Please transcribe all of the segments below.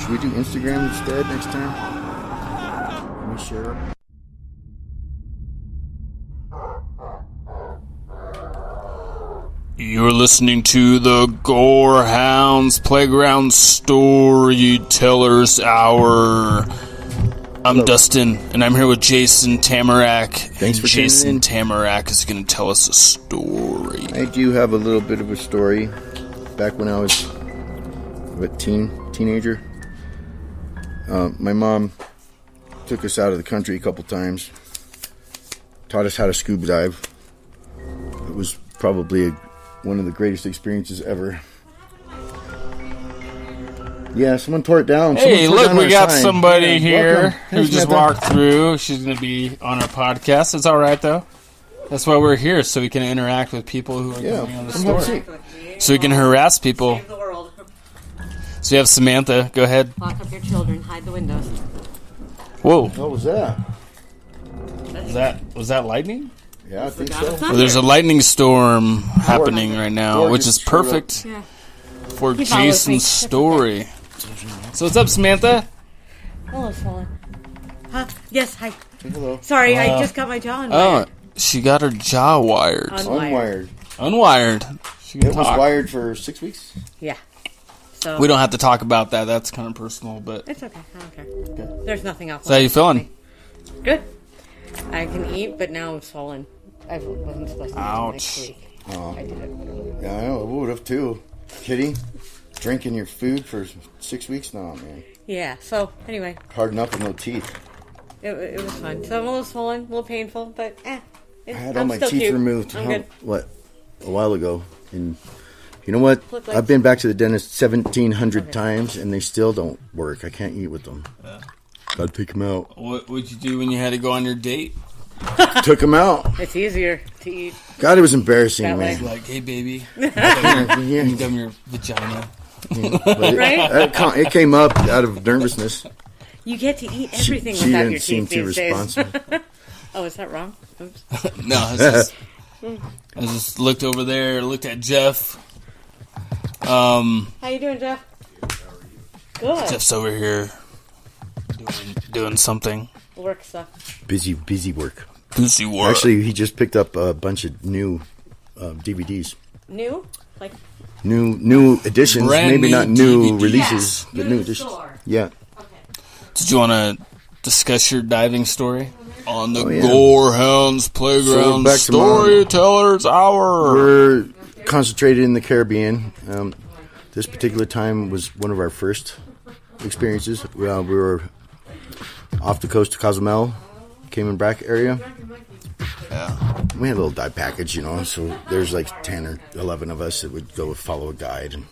Should we do Instagram instead next time? Can we share? You're listening to the Gorehound's Playground Storytellers Hour. I'm Dustin, and I'm here with Jason Tamarack. Thanks for Jason Tamarack is going to tell us a story. I do have a little bit of a story. Back when I was a teenager, my mom took us out of the country a couple times, taught us how to scuba dive. It was probably one of the greatest experiences ever. Yeah, someone tore it down. Hey, look, we got sign. somebody here who just Samantha. walked through. She's going to be on our podcast. It's all right, though. That's why we're here, so we can interact with people who are going on the story. So we can harass people. Save the world. So you have Samantha. Go ahead. Lock up your children. Hide the windows. Whoa. What was that? Was that lightning? Yeah, I think so. Well, there's a lightning storm happening right now, which is perfect for He follows me. Jason's story. So what's up, Samantha? Hello, Swollen. Huh? Yes, hi. Hello. Sorry, I just got my jaw unwired. Oh, she got her jaw wired. Unwired. Unwired. She can It was talk. wired for 6 weeks. Yeah. So We don't have to talk about that. That's kind of personal, but It's okay. I don't care. There's nothing else. so how you feeling? Good. I can eat, but now I'm swollen. I wasn't supposed to eat Ouch. next week. Oh. I did it. Yeah, I know. I would have too. Kitty, drinking your food for 6 weeks now, man. Yeah. So anyway, Hard enough with no teeth. it was fun. So I'm a little swollen, a little painful, but I had I'm all my still teeth cute. removed. I'm good. A while ago. And you know what? Look like- I've been back to the dentist 1,700 times, and they still don't work. I can't eat with them. Gotta take them out. What would you do when you had to go on your date? Took them out. It's easier to eat. God, it was embarrassing, That man. Like, hey, baby, Yeah. you got your vagina. But Right? it came up out of nervousness. You get to eat everything she without didn't your seem teeth too these days. responsible. Oh, is that wrong? Oops. No, I just looked over there, looked at Jeff. How you doing, Jeff? Good. Jeff's over here doing something. Work stuff. Busy work. Busy work. Actually, he just picked up a bunch of new DVDs. New? Like New editions. Brand Maybe new not new DVDs. releases, Yeah. but New new to the editions. store. Yeah. Did you want to discuss your diving story on the yeah. Gorehound's Playground back to Mom. Storytellers Hour? We're concentrated in the Caribbean. This particular time was one of our first experiences. We were off the coast of Cozumel, Cayman Brac area. Yeah. We had a little dive package, so there's like 10 or 11 of us that would go follow a guide. And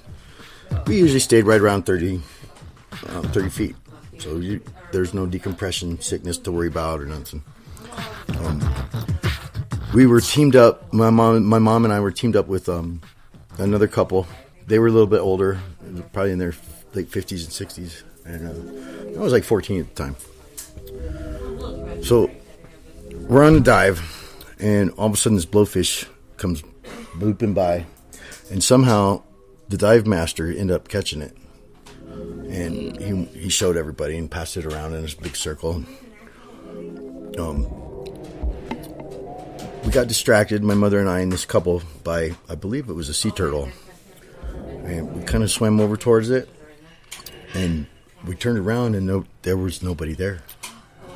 we usually stayed right around 30 feet. So there's no decompression sickness to worry about or nothing. We were teamed up. My mom and I were teamed up with another couple. They were a little bit older, probably in their late 50s and 60s. And I was like 14 at the time. So we're on the dive, and all of a sudden this blowfish comes blooping by, and somehow the dive master ended up catching it. And he showed everybody and passed it around in this big circle. We got distracted, my mother and I, and this couple, by, I believe it was a sea turtle. And we kind of swam over towards it, and we turned around, and there was nobody there.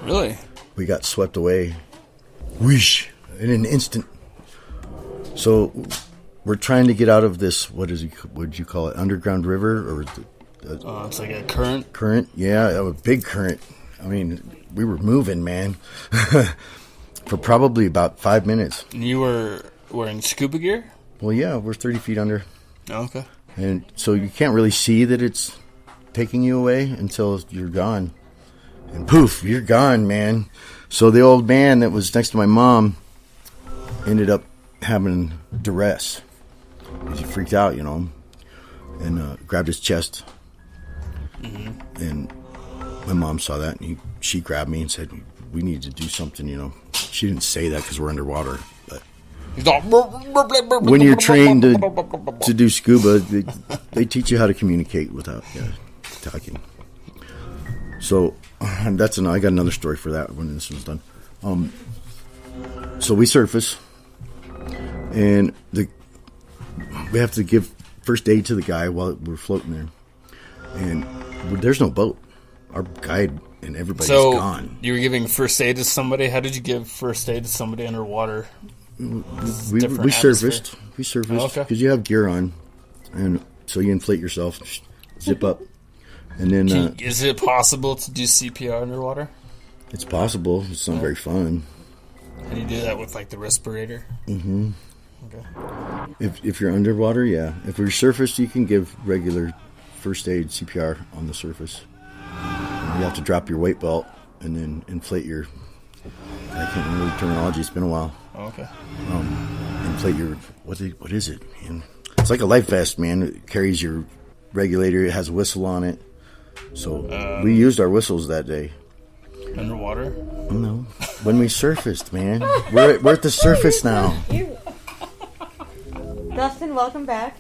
Really? We got swept away, whoosh, in an instant. So we're trying to get out of this, what would you call it, underground river? Or It's like a current. current? Yeah, a big current. I mean, we were moving, man, for probably about 5 minutes. And you were wearing scuba gear? Well, yeah, we're 30 feet under. Oh, okay. And so you can't really see that it's taking you away until you're gone. And poof, you're gone, man. So the old man that was next to my mom ended up having duress. He freaked out, and grabbed his chest. Mm-hmm. And my mom saw that, and she grabbed me and said, we need to do something, She didn't say that because we're underwater, but when you're trained to do scuba, they teach you how to communicate without talking. So I got another story for that when this one's done. So we surface, and we have to give first aid to the guy while we're floating there, and there's no boat. Our guide and everybody's gone. You were giving first aid to somebody. How did you give first aid to somebody underwater? We surfaced because you have gear on, and so you inflate yourself, zip up, and then. Is it possible to do CPR underwater? It's possible. It's not very fun. And you do that with like the respirator? Mm-hmm. Okay. If you're underwater, yeah. If you're surfaced, you can give regular first aid CPR on the surface. You have to drop your weight belt and then inflate your. I can't remember the terminology. It's been a while. Oh, okay. Inflate your what is it, man? It's like a life vest, man. It carries your regulator. It has a whistle on it. So we used our whistles that day. Underwater? No. When we surfaced, man. We're at the surface now. Dustin, welcome back.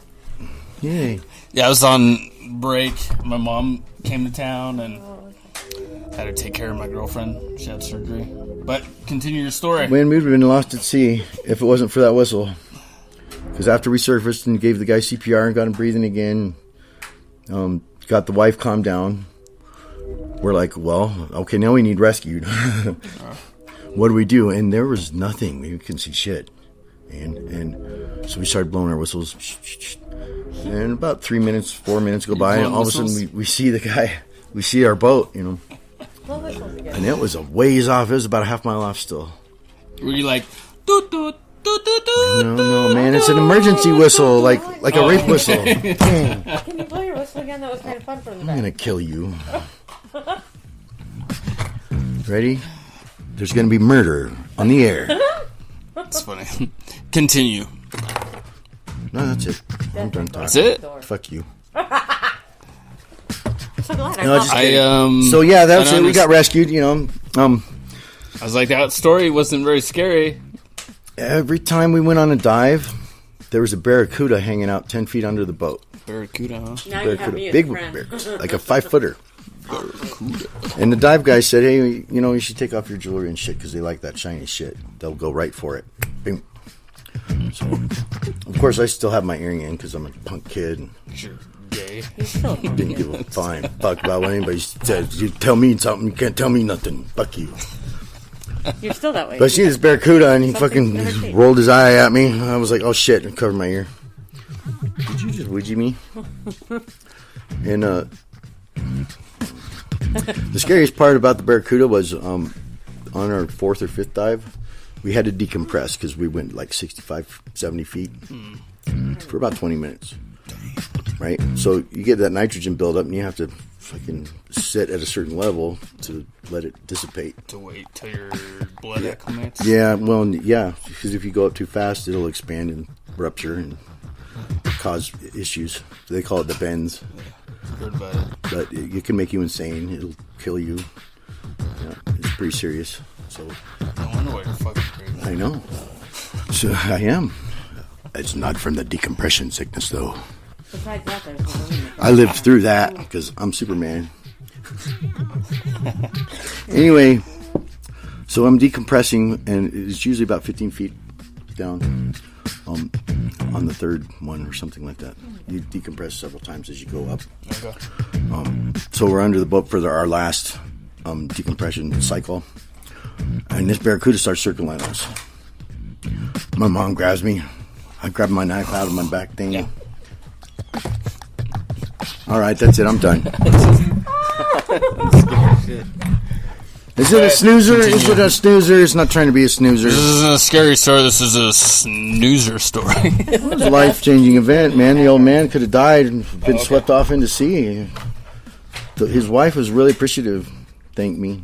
Yay. Yeah, I was on break. My mom came to town and had to take care of my girlfriend. She had surgery. But continue your story. Man, we'd have been lost at sea if it wasn't for that whistle. Because after we surfaced and gave the guy CPR and got him breathing again, got the wife calmed down, we're like, well, okay, now we need rescued. What do we do? And there was nothing. We couldn't see shit. And so we started blowing our whistles. And about 4 minutes go by, and all of a sudden we see the guy. We see our boat, you know. And it was a ways off. It was about a half mile off still. Were you like, doot, doot, doot, doot, doot? No, man. It's an emergency whistle, like a rape whistle. Can you blow your whistle again? That was kind of fun for the back. I'm going to kill you. Ready? There's going to be murder on the air. That's funny. Continue. No, that's it. I'm done talking. That's it? Fuck you. I'm so glad So yeah, that's it. We got rescued, you know. I was like, that story wasn't very scary. Every time we went on a dive, there was a barracuda hanging out 10 feet under the boat. Barracuda, huh? Now you have me as Big a friend. barracuda, like a 5-footer. And the dive guy said, hey, you know, you should take off your jewelry and shit because they like that shiny shit. They'll go right for it. Bing. So, of course, I still have my earring in because I'm a punk kid. And You're gay. didn't give a flying fuck about what anybody said. You tell me something, you can't tell me nothing. Fuck you. You're still that way. But I see this barracuda and he fucking rolled his eye at me. I was like, oh shit, and covered my ear. Did you just Ouija me? And the scariest part about the barracuda was on our 4th or 5th dive, we had to decompress because we went like 65, 70 feet for about 20 minutes. Right? So you get that nitrogen buildup and you have to fucking sit at a certain level to let it dissipate. To wait till your blood acclimates? Yeah, well, yeah, because if you go up too fast, it'll expand and rupture and cause issues. So they call it the bends. Heard about it. But it can make you insane. It'll kill you. Yeah, it's pretty serious. So No wonder why you're fucking crazy. I know. So I am. It's not from the decompression sickness, though. Besides that, there's the women. I lived through that because I'm Superman. Anyway, so I'm decompressing, and it's usually about 15 feet down on the third one or something like that. You decompress several times as you go up. Okay. So we're under the boat for our last decompression cycle, and this barracuda starts circling us. My mom grabs me. I grab my knife out of my back thing. Yeah. All right, that's it. I'm done. Is it a snoozer? Is it a snoozer? It's not trying to be a snoozer. This isn't a scary story. This is a snoozer story. It was a life-changing event, man. The old man could have died and been swept off into sea. His wife was really appreciative. Thanked me.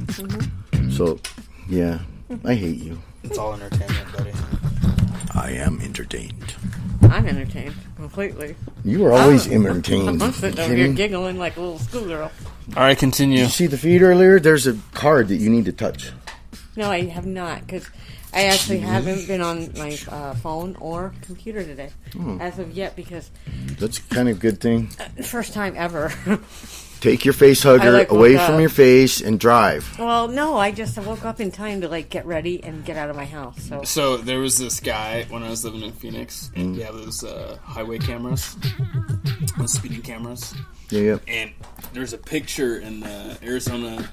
Mm-hmm. So, yeah, I hate you. It's all entertainment, buddy. I am entertained. I'm entertained completely. You were always entertained. I'm sitting over here giggling like a little schoolgirl. All right, continue. Did you see the feed earlier? There's a card that you need to touch. No, I have not, because I actually haven't been on my phone or computer today as of yet, because That's kind of a good thing. first time ever. Take your face hugger away woke from up. your face and drive. Well, no, I woke up in time to get ready and get out of my house. So there was this guy when I was living in Phoenix, and you have those highway cameras, those speeding cameras. Yeah. And there's a picture in the Arizona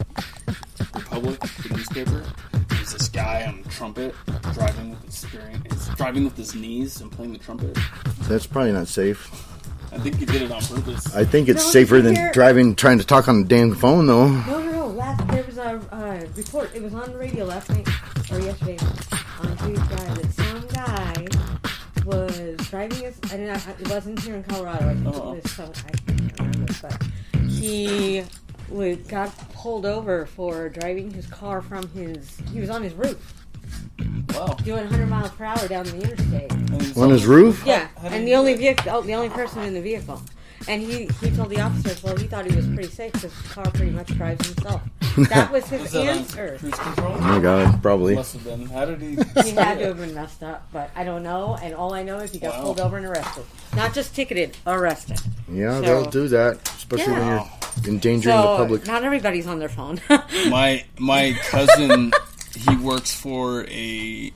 Republic, the newspaper. There's this guy on a trumpet driving with his steering. He's driving with his knees and playing the trumpet. That's probably not safe. I think he did it on purpose. I think it's No, safer than here- driving, trying to talk on the damn phone, though. No. There was a report. It was on the radio last night or yesterday on Tuesday that some guy was driving his. It wasn't here in Colorado. I think it was I can't remember, but he got pulled over for driving his car from his. He was on his roof. Wow. Doing 100 miles per hour down the interstate. On his roof? Yeah, and the only person in the vehicle. And he told the officers, well, he thought he was pretty safe because the car pretty much drives himself. That was his Was that on answer. cruise control? Oh my God, probably. Must have been. How did he? He had to have been messed up, but I don't know. And all I know is he got pulled over and arrested. Not just ticketed, arrested. Yeah, So- they'll do that, especially when Yeah. you're endangering the public. Not everybody's on their phone. My cousin, he works for a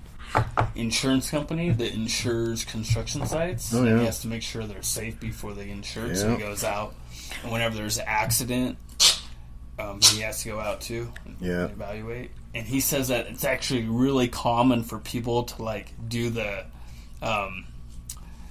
insurance company that insures construction sites. Oh, And yeah. he has to make sure they're safe before they insure it. So Yeah. he goes out, and whenever there's an accident, he has to go out too and Yeah. evaluate. And he says that it's actually really common for people to do the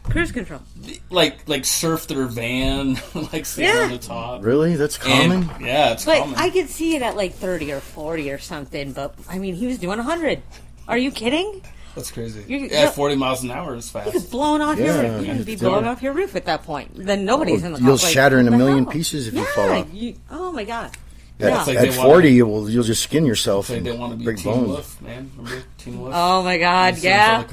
Cruise control. like surf their van, stand on the top. Really? That's common? And, yeah, it's But common. I could see it at 30 or 40 or something. But I mean, he was doing 100. Are you kidding? That's crazy. You- Yeah, 40 miles an hour is You fast. could blown off your Yeah, roof. You'd be it's blowing there. off your roof at that point. Then nobody's in the car. You'll shatter in a what the million hell? pieces if you Yeah, fall off. oh my God. At, Yeah. It's like at they 40, wanna- you'll just skin yourself They and didn't want to be break Teen bones. Wolf, man. Remember Teen Wolf? Oh my God, Scenes yeah. on the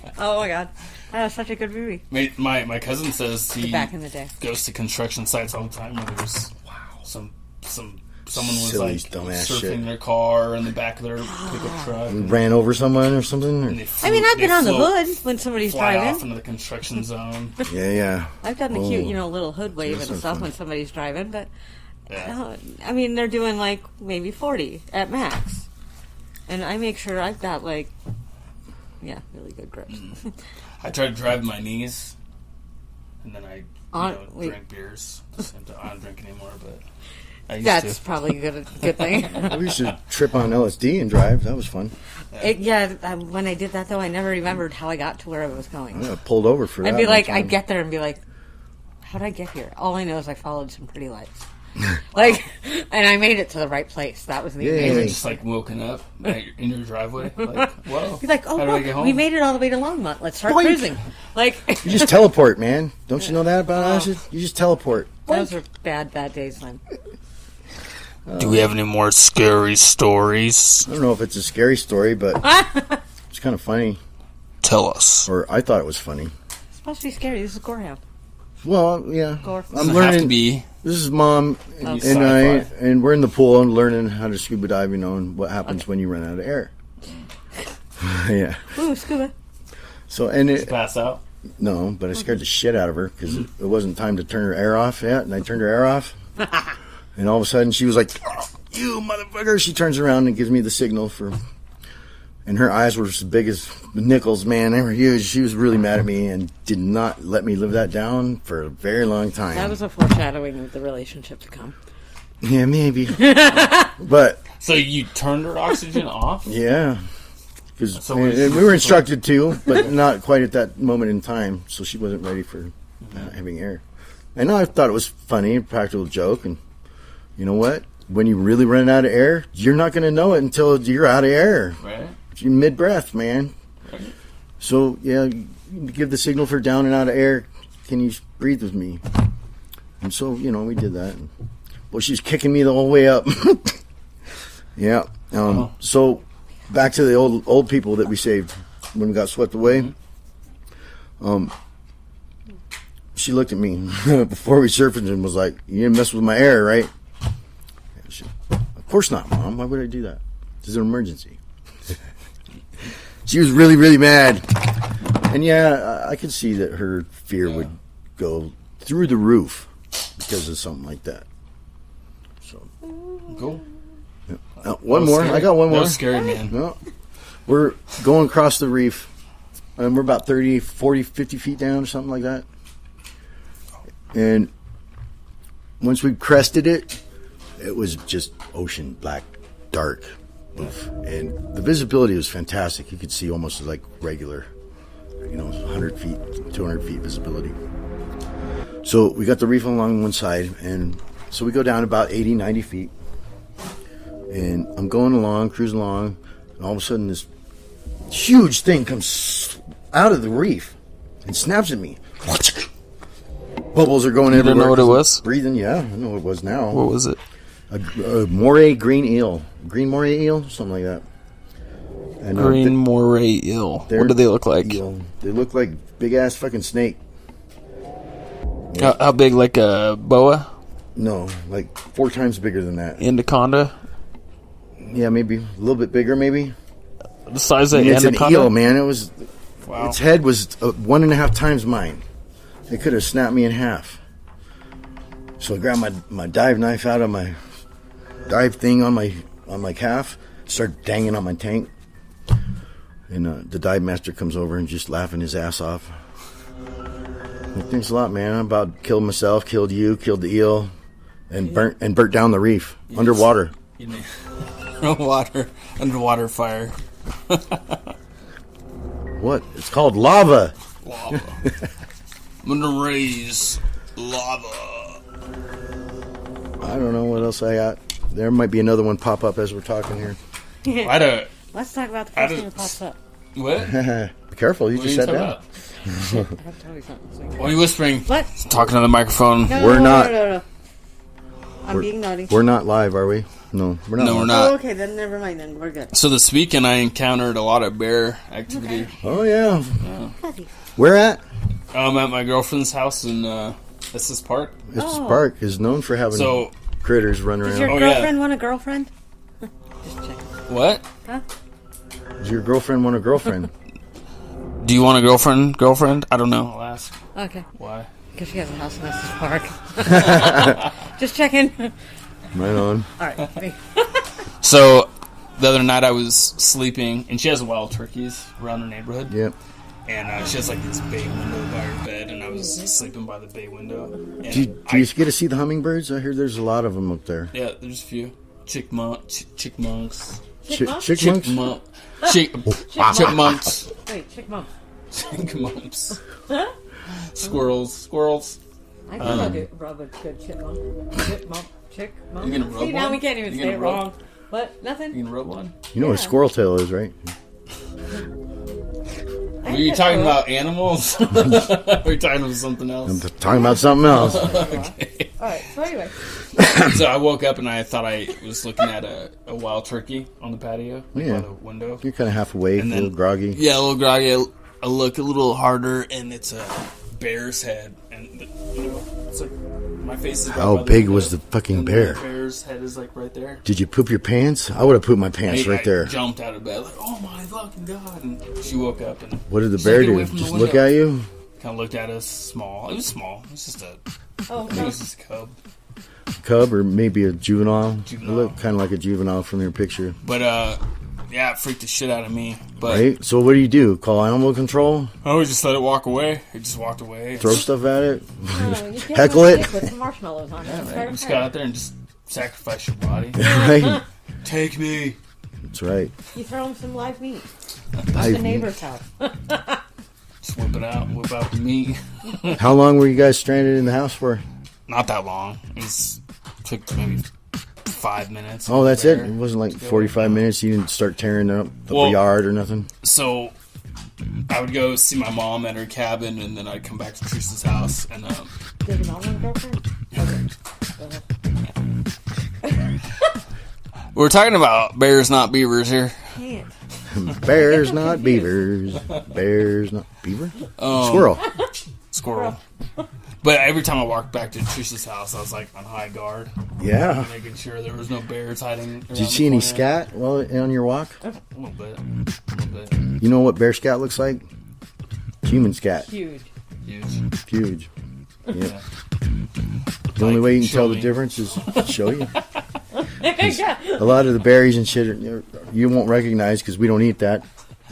car. Oh my God. That was such a good movie. My cousin says he Back in the day. goes to construction sites all the time where there's someone was Silly, dumbass surfing shit. their car in the back of their pickup truck. And Ran over someone or something? Or? they I mean, I've they been on the float- hood when somebody's Fly off driving. into the construction zone. Yeah. I've done the Oh. cute, little hood wave That's and so stuff funny. when somebody's driving, but Yeah. I mean, they're doing maybe 40 at max, and I make sure I've got really good grips. I try to drive my knees, and then I Wait. drink beers. I don't drink anymore, but I used That's to. probably a good thing. We used to trip on LSD and drive. That was fun. When I did that though, I never remembered how I got to where I was going. I got pulled over for that. I'd be one like, time. I'd get there and be like, how'd I get here? All I know is I followed some pretty lights. And I made it to the right place. That was the Yay. You were amazing. just woken up in your driveway. Whoa. Be like, oh How do I look, get home? we made it all the way to Longmont. Let's start Boink. cruising. You just teleport, man. Don't you know that about acid? You just teleport. those were bad days then. Do we have any more scary stories? I don't know if it's a scary story, but it's kind of funny. Tell us. Or I thought it was funny. It's supposed to be scary. This is Gorehound. Well, yeah. Gore. I'm Does it have learning. to be This is Mom and I, sci-fi? and we're in the pool and learning how to scuba dive, and what happens when you run out of air. Yeah. Ooh, scuba. So, and it, pass out? no, but I scared the shit out of her because it wasn't time to turn her air off yet, and I turned her air off. And all of a sudden she was like, "Oh, you motherfucker." She turns around and gives me the signal for, and her eyes were as big as nickels, man. They were huge. She was really mad at me and did not let me live that down for a very long time. That was a foreshadowing of the relationship to come. Yeah, maybe. But, So you turned her oxygen off? yeah. Because So what- we were instructed to, but not quite at that moment in time. So she wasn't ready for having air. And I thought it was funny, a practical joke. And you know what? When you really run out of air, you're not going to know it until you're out of air. Right. You're mid-breath, man. So, yeah, you give the signal for down and out of air. Can you breathe with me? And so, we did that. Well, she's kicking me the whole way up. Yeah. So, back to the old people that we saved when we got swept away. She looked at me before we surfaced and was like, "You didn't mess with my air, right?" Of course not, Mom. Why would I do that? This is an emergency. She was really, really mad. And yeah, I could see that her fear would go through the roof. because of something like that. So Cool. yeah. One more. Scary. I got one That more. was scary, man. No. We're going across the reef, and we're about 30, 40, 50 feet down or something like that. And once we crested it, it was just ocean, black, dark. Oof. And the visibility was fantastic. You could see almost like regular, 100 feet, 200 feet visibility. So we got the reef along one side, and so we go down about 80, 90 feet. And I'm going along, cruising along, and all of a sudden this huge thing comes out of the reef and snaps at me. Bubbles are going everywhere. You know what it was? Breathing, yeah. I know what it was now. What was it? A moray green eel. Green moray eel? Something like that. And, Green moray eel. they're What do they look like? eel. They look like big-ass fucking snake. How big? Like a boa? No, like 4 times bigger than that. Anaconda? Yeah, maybe. A little bit bigger, maybe. The size of It's an anaconda? eel, man. It was... Wow. Its head was 1.5 times mine. It could have snapped me in half. So I grabbed my dive knife out of my dive thing on my calf, started dangling on my tank, and the dive master comes over and just laughing his ass off. Like, thanks a lot, man. I'm about killed myself, killed you, killed the eel, and burnt down the reef underwater. Underwater fire. What? It's called lava. Lava. I'm gonna raise lava. I don't know what else I got. There might be another one pop up as we're talking here. I don't. Let's talk about the I first thing don't- that pops up. What? Be careful, you What are just you sat talking down. about? I have to tell you something. Why are you whispering? What? Talking to the microphone. No, We're no, not. No. I'm being naughty. We're not live, are we? No, we're not. No, we're live. not. Oh, okay, then never mind. Then we're good. So this weekend I encountered a lot of bear activity. Oh yeah. Puppies. Where at? I'm at my girlfriend's house in Estes Park. This Oh. park is known for having So critters run Does around. your Oh, yeah. girlfriend want a girlfriend? Just checking. what? Huh? Does your girlfriend want a girlfriend? Do you want a girlfriend? I don't know. I'll ask. Okay. Why? Because she has a house in Estes Park. Just checking. Right on. All right. So the other night I was sleeping, and she has wild turkeys around her neighborhood. Yep. And she has like this bay window by her bed, and I was sleeping by the bay window. And Do you get to see the hummingbirds? I hear there's a lot of them up there. yeah, there's a few chipmunks. Chipmunks? Chipmunk. Chipmunks. Wait, chipmunk. Chipmunks. Squirrels. I think I'll do rub a good chipmunk. Chipmunk. You gonna rub See, now one? we can't even You say gonna it rub? wrong. What? Nothing? You can rub one. You know what a Yeah. squirrel tail is, right? Were you talking about animals? Or are you talking about something I'm else? talking about something else. Alright, so anyway. So I woke up and I thought I was looking at a wild turkey on the patio, like Yeah. by the window. You're kind of half awake, And a then- little groggy. Yeah, a little groggy. I look a little harder, and it's a bear's head, and it's like my face is. Right How by big window, was the fucking and bear? The bear's head is like right there. Did you poop your pants? I would have pooped my pants right I there. jumped out of bed like, oh my fucking god! And she woke up and What did the she's bear like, "Get do? away from the Just window." look at you? Kind of looked at us. Small. It was small. It was just a. Oh, I think it was just a cub. Cub or maybe a juvenile? Juvenile. It looked kind of like a juvenile from your picture. But yeah, it freaked the shit out of me. But Right? So what do? Call animal control? I always just let it walk away. It just walked away. Throw stuff at it? no, you can't Heckle put it? stick with some marshmallows on it. It's You better just for got it. out there and just sacrifice your body. Right? Take me. That's right. You throw them some live meat. I- The neighbor's house. Just whip it out. Whip out the meat. How long were you guys stranded in the house for? Not that long. Took maybe 5 minutes. Oh, that's it? There. It wasn't like 45 minutes? You didn't start tearing up the Well- yard or nothing? So I would go see my mom at her cabin, and then I'd come back to Teresa's house. And Did it all one girlfriend? We're talking about bears, not beavers here. Can't. Bears, not beavers. Bears, not beaver? Squirrel. squirrel. But every time I walked back to Teresa's house, I was like on high guard, Yeah. making sure there was no bears hiding. Did you see any scat while on your walk? A little bit. A little bit. You know what bear scat looks like? Human scat. Huge. Huge. Huge. Yeah. The only way you can show tell the me. difference is to show you. Yeah. A lot of the berries and shit you won't recognize because we don't eat that.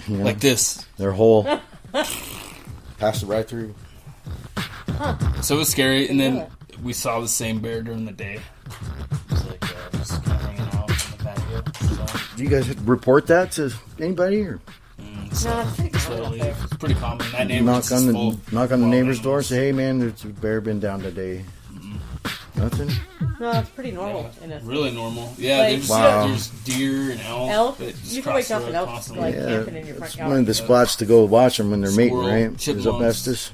You know, Like this. they're whole. Pass it right through. So it was scary, and then we saw the same bear during the day. It was like just kind of hanging out on the patio. So, Do you guys report that to anybody or No, it's pretty common up slowly, there. it's pretty common. That neighborhood's knock just on the full of neighbor's wild door? animals. Say, hey man, there's a bear been down today. Nothing. No, it's pretty normal in a Really normal. Yeah, Like- there's, Wow. there's deer and elk. elk. that just You can cross wake up the and road elk constantly. like Yeah, camping in your front it's yard. one of the spots to go watch them when they're mating, Squirrel, right? Is up chipmunks. Estes.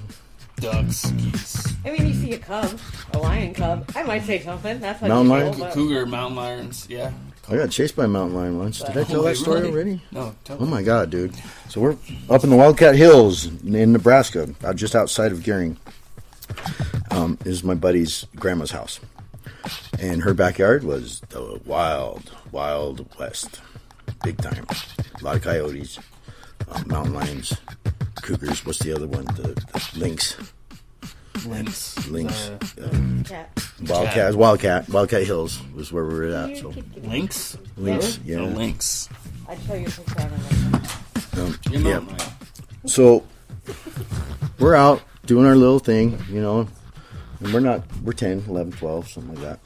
Ducks, geese, I mean, you see a cub, a lion cub. I might say something. That's how Mountain you lion? feel, but- cougar, mountain lions. Yeah. I got chased by a mountain lion once. Did I tell Oh, that wait, story really? already? No, tell Oh me. my god, dude! So we're up in the Wildcat Hills in Nebraska, just outside of Gering. Is my buddy's grandma's house, and her backyard was the wild west, big time. A lot of coyotes, mountain lions, cougars. What's the other one? The lynx. Lynx. Cat. Wildcat Hills was where we were at. So Lynx? lynx, yeah. Oh, lynx. I'd show you a picture of it. Your Yeah. mountain lion. So we're out doing our little thing, you know, and we're 10, 11, 12, something like that.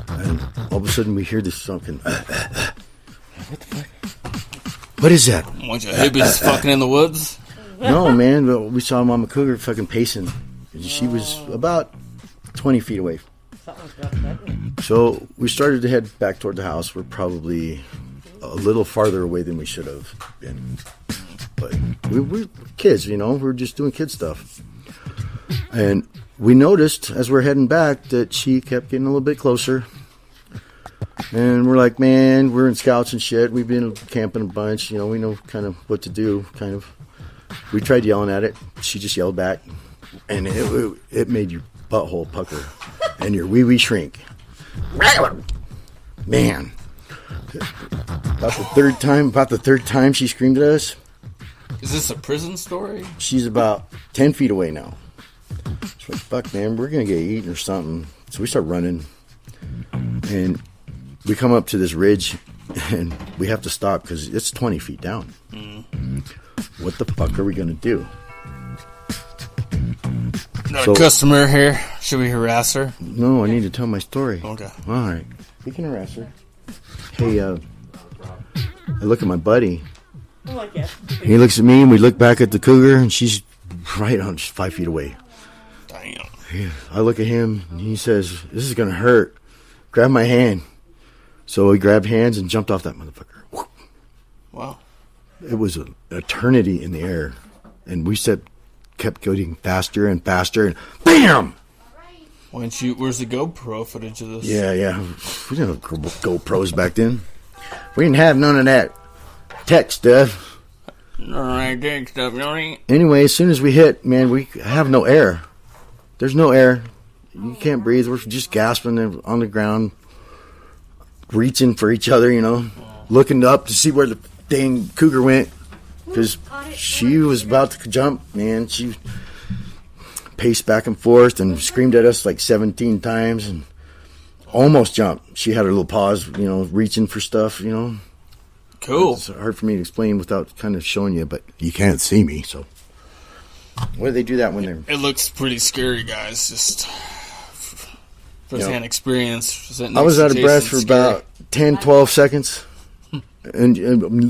And all of a sudden we hear this something. What the fuck? What is that? A bunch of hippies fucking in the woods. No, man, but we saw Mama Cougar fucking pacing. And she was about 20 feet away. Something's rough, but So we started to head back toward the house. We're probably a little farther away than we should have been. But we're kids, you know. We're just doing kid stuff. And we noticed as we're heading back that she kept getting a little bit closer. And we're like, man, we're in scouts and shit. We've been camping a bunch. You know, we know kind of what to do, kind of. We tried yelling at it. She just yelled back. And it made your butthole pucker. And your wee-wee shrink. Man. About the third time she screamed at us. Is this a prison story? She's about 10 feet away now. It's like, fuck, man, we're going to get eaten or something. So we start running. And we come up to this ridge, and we have to stop because it's 20 feet down. What the fuck are we going to do? Got So- a customer here. Should we harass her? No, I need to tell my story. Okay. All right. We can harass her. Hey, I look at my buddy. I'm like, yeah. He looks at me, and we look back at the cougar, and she's right on, just 5 feet away. Damn. I look at him, and he says, this is going to hurt. Grab my hand. So he grabbed hands and jumped off that motherfucker. Wow. It was an eternity in the air. And we kept getting faster and faster, and BAM! Why don't you? Where's the GoPro footage of this? Yeah. We didn't have GoPros back then. We didn't have none of that tech stuff. Alright, good stuff. You know what I mean? Anyway, as soon as we hit, man, we have no air. There's no air. You can't breathe. We're just gasping on the ground, reaching for each other, you know, looking up to see where the dang cougar went. Because she was about to jump, man. She paced back and forth and screamed at us like 17 times and almost jumped. She had her little paws, you know, reaching for stuff, you know. Cool. It's hard for me to explain without kind of showing you, but you can't see me, so. What do they do that when they're... It looks pretty scary, guys. Just first-hand experience. Sitting I was next out to of breath Jason, for about 10, 12 seconds. And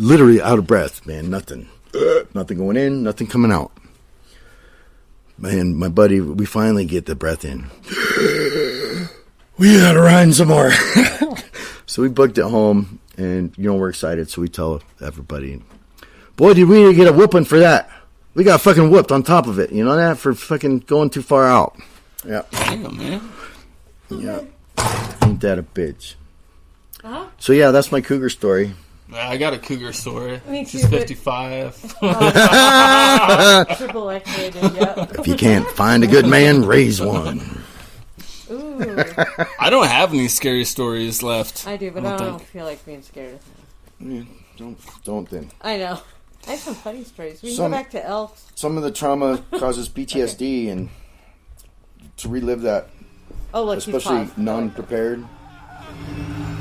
literally out of breath, man. Nothing. Nothing going in, nothing coming out. And my buddy, we finally get the breath in. We gotta run some more. So we booked it home, and, you know, we're excited, so we tell everybody. Boy, did we get a whooping for that. We got fucking whooped on top of it. You know that? For fucking going too far out. Yeah. Damn, man. Yeah. Ain't that a bitch? Uh-huh. So, yeah, that's my cougar story. I got a cougar story. Me too, She's but- 55. Triple X-rated, yeah. If you can't find a good man, raise one. Ooh. I don't have any scary stories left. I do, but I I don't don't think. feel like being scared. Yeah, don't then. I know. I have some funny stories. We can Some- go back to elves. Some of the trauma causes PTSD, and to relive that Oh, like he's especially paused. non-prepared.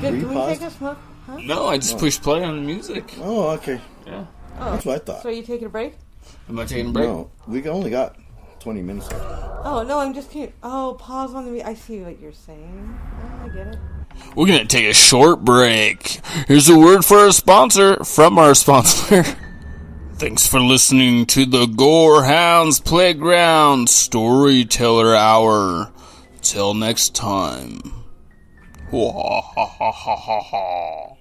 Good. you Can we paused? take a smoke? Huh? No, I just pushed play on the music. Oh, okay. Yeah. Oh. That's what I thought. So are you taking a break? Am I taking a break? No, we only got 20 minutes left. Oh, no, I'm just kidding. Oh, pause on the... I see what you're saying. Oh, I get it. We're going to take a short break. Here's a word for our sponsor from our sponsor. Thanks for listening to the Gorehound's Playground Storyteller Hour. Till next time. Ha ha ha ha ha ha.